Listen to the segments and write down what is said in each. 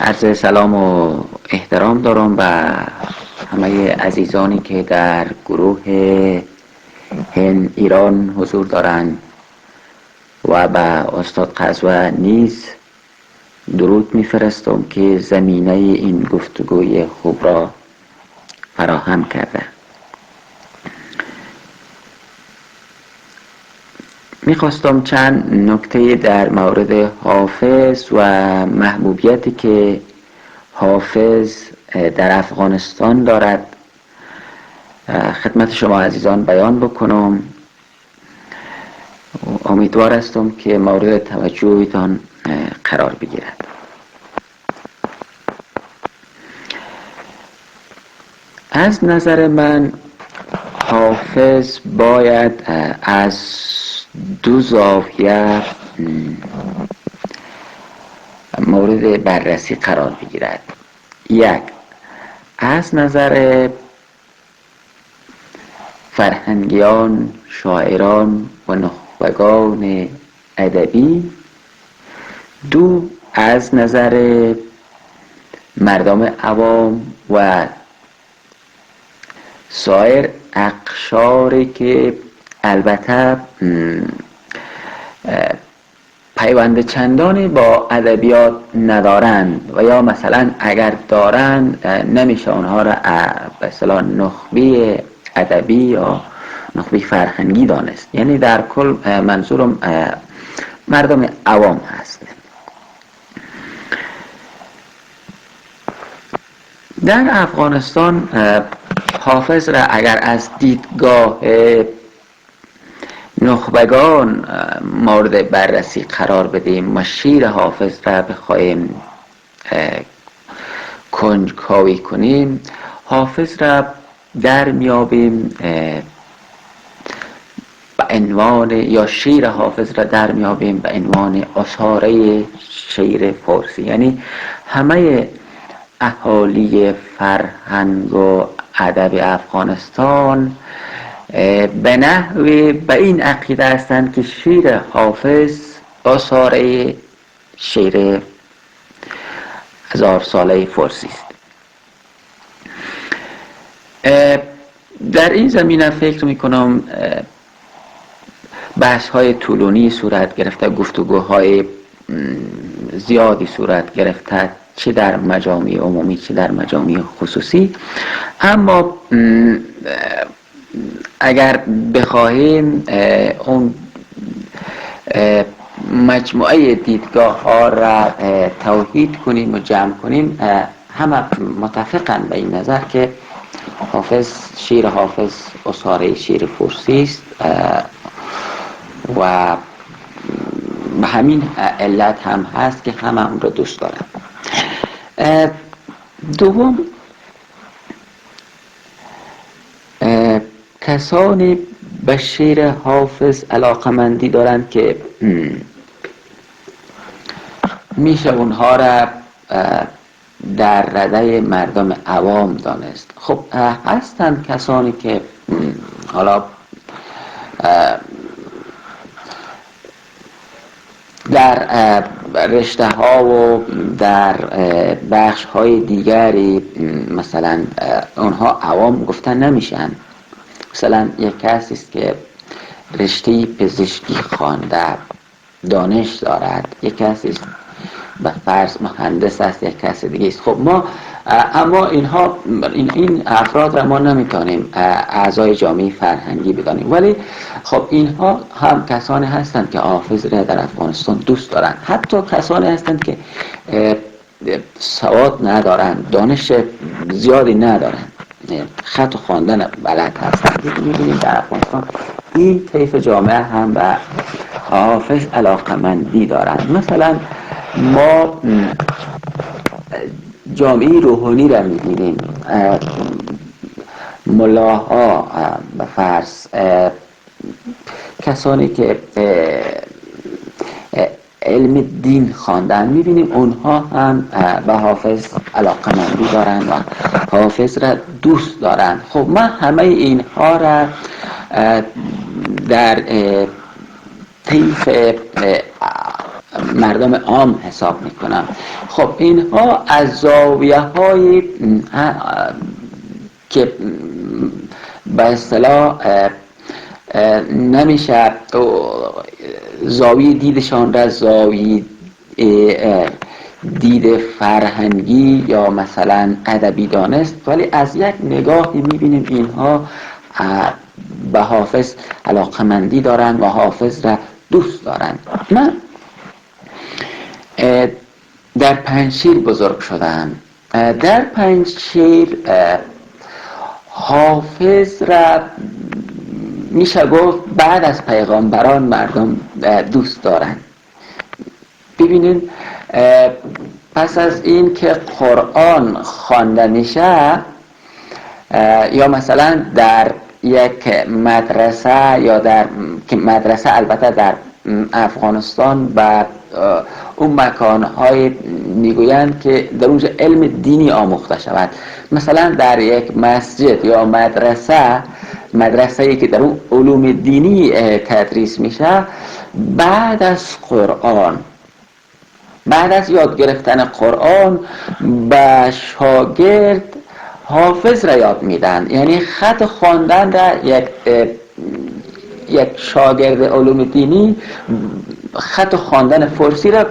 عرض سلام و احترام دارم به همه عزیزانی که در گروه هند ایران حضور دارند و به استاد قزوه نیز درود میفرستم که زمینه این گفتگوی خوب را فراهم کرده. میخواستم چند نکته در مورد حافظ و محبوبیتی که حافظ در افغانستان دارد خدمت شما عزیزان بیان بکنم. امیدوار هستم که مورد توجهتان قرار بگیرد. از نظر من حافظ باید از دو زاویه مورد بررسی قرار بگیرد. یک، از نظر فرهنگیان، شاعران و نخبگان ادبی. دو، از نظر مردم عوام و سایر اقشاری که البته پیوند چندانی با ادبیات ندارند و یا مثلا اگر دارند نمیشه آنها را به اصطلاح نخبه ادبی یا نخبه فرهنگی دانست. یعنی در کل منظورم مردم عوام هست. در افغانستان حافظ را اگر از دیدگاه نخبگان مورد بررسی قرار بدیم و شعر حافظ را بخواهیم کنجکاوی کنیم، حافظ را در میابیم به عنوان یا شعر حافظ را در میابیم به عنوان اسطوره شعر فارسی. یعنی همه اهالی فرهنگ و ادب افغانستان به نحوی به این عقیده هستند که شعر حافظ اسطوره شعر هزار ساله فارسی است. در این زمینه فکر میکنم بحث های طولانی صورت گرفته، گفتگوهای زیادی صورت گرفته، چه در مجامع عمومی چه در مجامع خصوصی. اما اگر بخواهیم اون مجموعه دیدگاه ها را توحید کنیم و جمع کنیم، همه متفقن به این نظر که شعر حافظ اسطوره شعر فارسی است و به همین علت هم هست که همه اون را دوست دارن. دوم، کسانی به شعر حافظ علاقمندی دارند که میشه اونها را در رده مردم عوام دانست. خب هستند کسانی که حالا در رشته ها و در بخش های دیگری مثلا اونها عوام گفتن نمیشن. مثلا یک کسی است که رشته پزشکی خوانده، دانش دارد، یک کسی است به فرض مهندس است، یک کسی دیگه است. خب ما اما اینها این افراد را ما نمیتونیم اعضای جامعه فرهنگی بدانیم، ولی خب اینها هم کسانی هستند که حافظ را در افغانستان دوست دارند. حتی کسانی هستند که سواد ندارند، دانش زیادی ندارند، خط و خواندن بلد هستند. می‌بینیم در افغانستان این طیف جامعه هم به حافظ علاقمندی دارند. مثلا ما جامعه روحانی را می‌بینیم، ملاها به فرض کسانی که علم دین خواندن، می‌بینیم اونها هم به حافظ علاقمندی دارند و حافظ را دوست دارند. خب ما همه اینها را در طیف مردم عام حساب میکنم. خب اینها از زاویه های که به اصطلاح نمیشه زاویه دیدشان را زاویه دید فرهنگی یا مثلا ادبی دانست، ولی از یک نگاهی میبینیم اینها به حافظ علاقمندی دارند و حافظ را دوست دارند. من در پنجشیر بزرگ شدم. در پنجشیر حافظ را میشه گفت بعد از پیغامبران مردم دوست دارند. ببینید پس از این که قرآن خوانده میشه یا مثلا در یک مدرسه یا در مدرسه البته در افغانستان و اون مکانهای میگویند که در اونجا علم دینی آموخته شود، مثلا در یک مسجد یا مدرسه‌ای که در اون علوم دینی تدریس میشه، بعد از یاد گرفتن قرآن به شاگرد حافظ را یاد میدن. یعنی خط خواندن را یک شاگرد علوم دینی خط خواندن فارسی را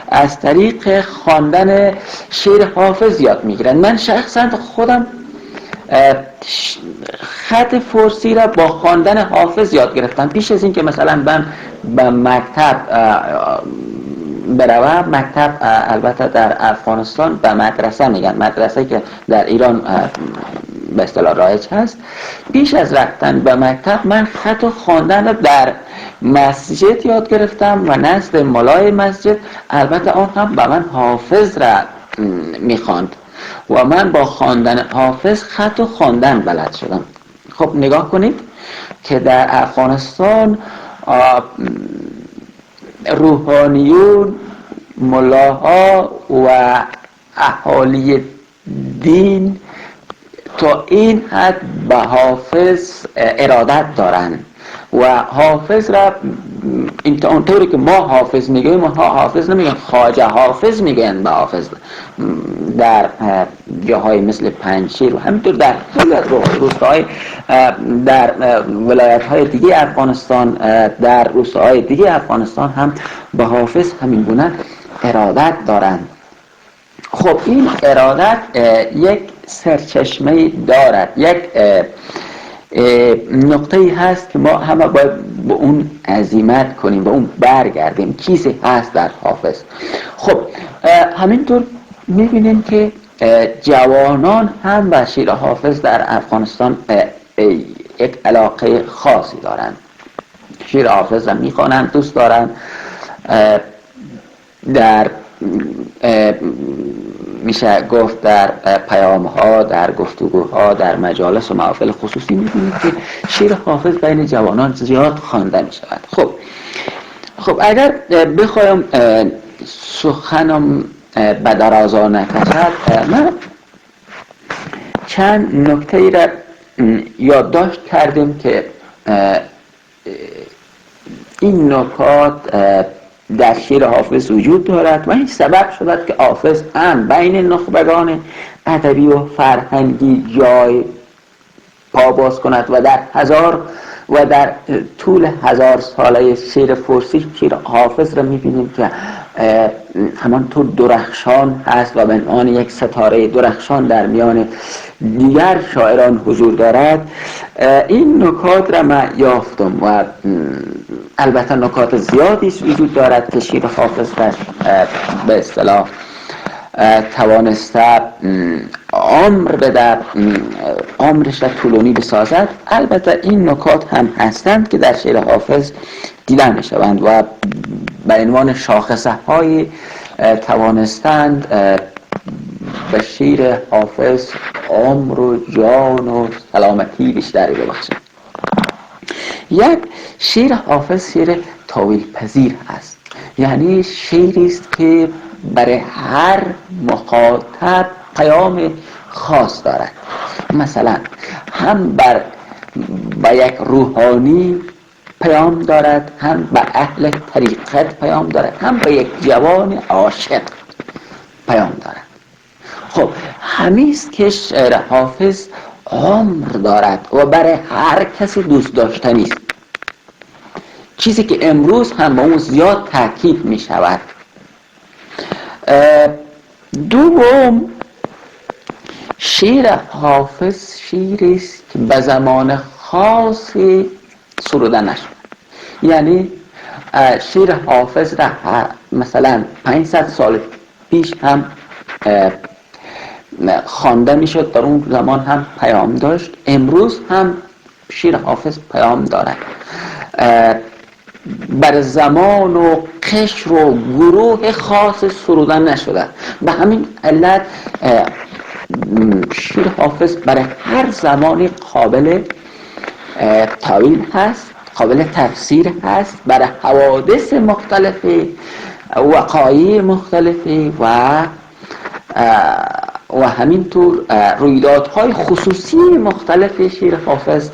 از طریق خواندن شعر حافظ یاد میگیرن. من شخصا خودم خط فارسی را با خواندن حافظ یاد گرفتم. پیش از این که مثلا من به مکتب بروم، مکتب البته در افغانستان به مدرسه میگن، مدرسه که در ایران به اصطلاح رایج هست، پیش از رفتن به مکتب من خط خواندن در مسجد یاد گرفتم و نزد ملای مسجد، البته آن هم به من حافظ را میخواند و من با خواندن حافظ خط و خواندن بلد شدم. خب نگاه کنید که در افغانستان روحانیون، ملاها و اهالی دین تا این حد به حافظ ارادت دارند و حافظ را اونطوری که ما حافظ میگیم، ما حافظ نمیگن، خواجه حافظ میگن به حافظ. در جاهای مثل پنجشیر و همینطور در روستاهای در ولایت‌های دیگه افغانستان، در روستاهای دیگه افغانستان هم به حافظ همین گونه ارادت دارند. خب این ارادت یک سرچشمه دارد، یک نقطه‌ای هست که ما همه باید به اون عزیمت کنیم، به اون برگردیم. چیزی هست در حافظ. خب همینطور می‌بینیم که جوانان هم به شعر حافظ در افغانستان یک علاقه خاصی دارند. شعر حافظ را می‌خوانند، دوست دارند. در میشه گفت در پیام‌ها، در گفتگوها، در مجالس و محافل خصوصی می‌بینید که شعر حافظ بین جوانان زیاد خوانده می‌شود. خب اگر بخوایم سخنم به درازا نکشد، من چند نکته را یادداشت کردیم که این نکات در شعر حافظ وجود دارد و این سبب شد که حافظ هم بین نخبگان ادبی و فرهنگی جای پا باز کند و در طول 1000 ساله شعر فارسی شعر حافظ را می‌بینیم که همانطور درخشان هست و به عنوان یک ستاره درخشان در میان دیگر شاعران حضور دارد. این نکات را من یافتم و البته نکات زیادی وجود دارد که شعر حافظ به اصطلاح توانسته عمرش را طولانی بسازد. البته این نکات هم هستند که در شعر حافظ دیده می شوند و به عنوان شاخصه های توانستند به شعر حافظ عمر و جان و سلامتی بیشتری ببخشند. یک شعر حافظ شعر طویل پذیر است، یعنی شعری است که برای هر مخاطب پیام خاص دارد. مثلا هم به یک روحانی پیام دارد، هم به اهل طریقت پیام دارد، هم به یک جوان عاشق پیام دارد. خب همیست که شعر حافظ عمر دارد و برای هر کسی دوست داشتنی است، چیزی که امروز هم با اون زیاد تاکید می شود. دوم، شعر حافظ شعری است که به زمان خاصی سروده نشد. یعنی شعر حافظ را مثلا 500 سال پیش هم خوانده میشد، در اون زمان هم پیام داشت، امروز هم شعر حافظ پیام دارد، بر زمان و قشر و گروه خاص سروده نشده. به همین علت شعر حافظ برای هر زمانی قابل تاویل هست، قابل تفسیر هست، برای حوادث مختلفی، وقایع مختلفی و همینطور رویدادهای خصوصی مختلف شعر حافظ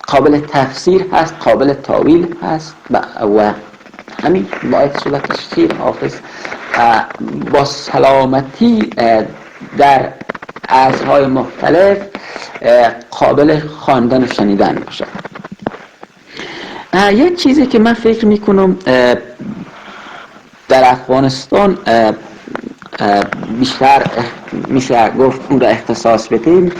قابل تفسیر هست، قابل تاویل هست و همین باید صورت شعر حافظ با سلامتی در عصرهای مختلف قابل خواندن و شنیدن باشد. یک چیزی که من فکر میکنم در افغانستان بیشتر میشه گفت اون را اختصاص بدیم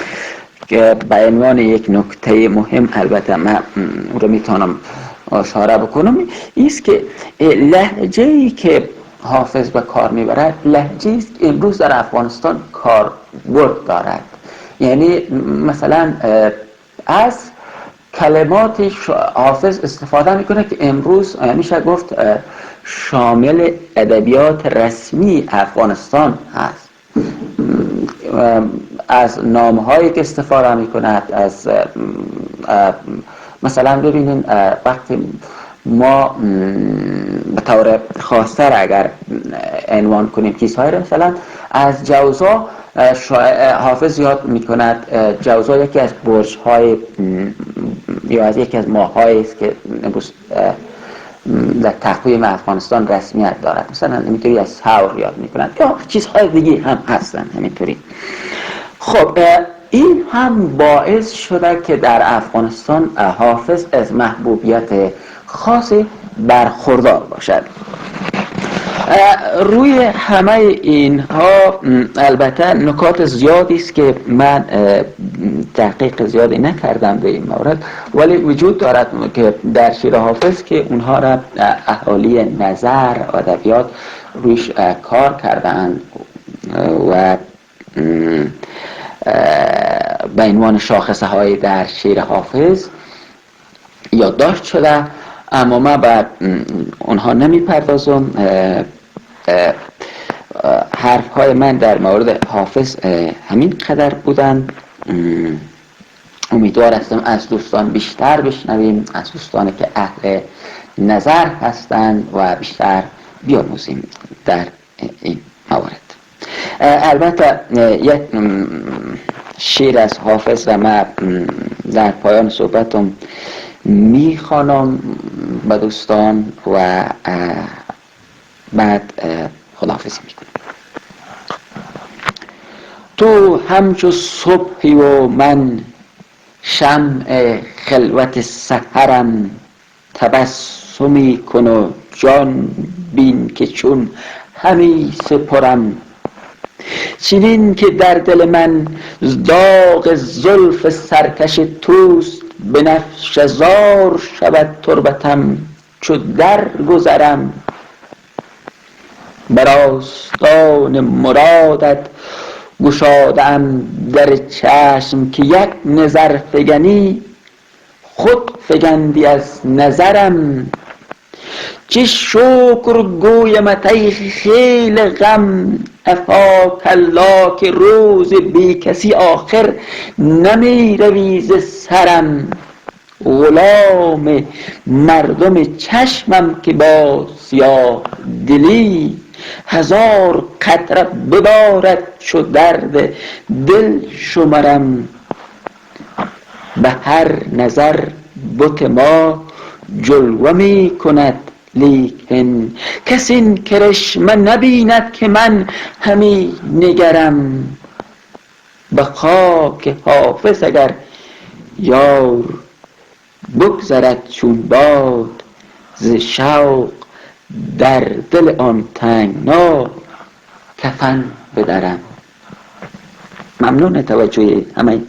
که به عنوان یک نکته مهم، البته من اون را میتونم اشاره بکنم، ایست که لهجه‌ای که حافظ به کار میبرد لهجه‌ای است که امروز در افغانستان کاربرد دارد. یعنی مثلا از کلمات حافظ استفاده میکنه که امروز میشه گفت شامل ادبیات رسمی افغانستان هست. از نامهایی که استفاده میکند، از مثلا ببینید وقتی ما به طور خاص‌تر اگر عنوان کنیم چیزهایی را، مثلا از جوزا حافظ یاد میکند. جوزا یکی از برج‌های یا از یکی از ماه‌هایی است که در تقویم افغانستان رسمیت دارد. مثلا همینطوری از ثور یاد میکنند یا چیزهای دیگه هم هستن همینطوری. خب این هم باعث شده که در افغانستان حافظ از محبوبیت خاصی برخوردار باشد. روی همه اینها البته نکات زیادی است که من تحقیق زیادی نکردم به این مورد، ولی وجود دارد که در شعر حافظ که اونها را اهالی نظر و ادبیات رویش کار کردند و به عنوان شاخصه های در شعر حافظ یادداشت شده، اما من به اونها نمیپردازم. حرف های من در مورد حافظ همین قدر بودن. امیدوار هستم از دوستان بیشتر بشنویم، از دوستانی که اهل نظر هستند و بیشتر بیاموزیم در این موارد. البته یک شعر از حافظ را من در پایان صحبتم میخوانم به دوستان و بعد خداحافظی میکنم. تو همچو صبحی و من شمع خلوت سحرم، تبسمی کن و جان بین که چون همی سپرم. چنین که در دل من داغ زلف سرکش توست، به نفش زار شود تربتم چو در گذرم. بر آستان مرادت گشادم در چشم، که یک نظر فگنی خود فگندی از نظرم. چه شکر گویمت ای خیل غم، افاک الله که روز بی کسی آخر نمی روی ز سرم. غلام مردم چشمم که با سیاه دلی، هزار قطره ببارد چو درد دل شمرم. به هر نظر بت ما جلوه می کند لیکن کس این کرشمه نبیند که من همی نگرم. به خاک حافظ اگر یار بگذرد چون باد ز شوق در دل آن تنگنا کفن بدرم. ممنون توجه همه.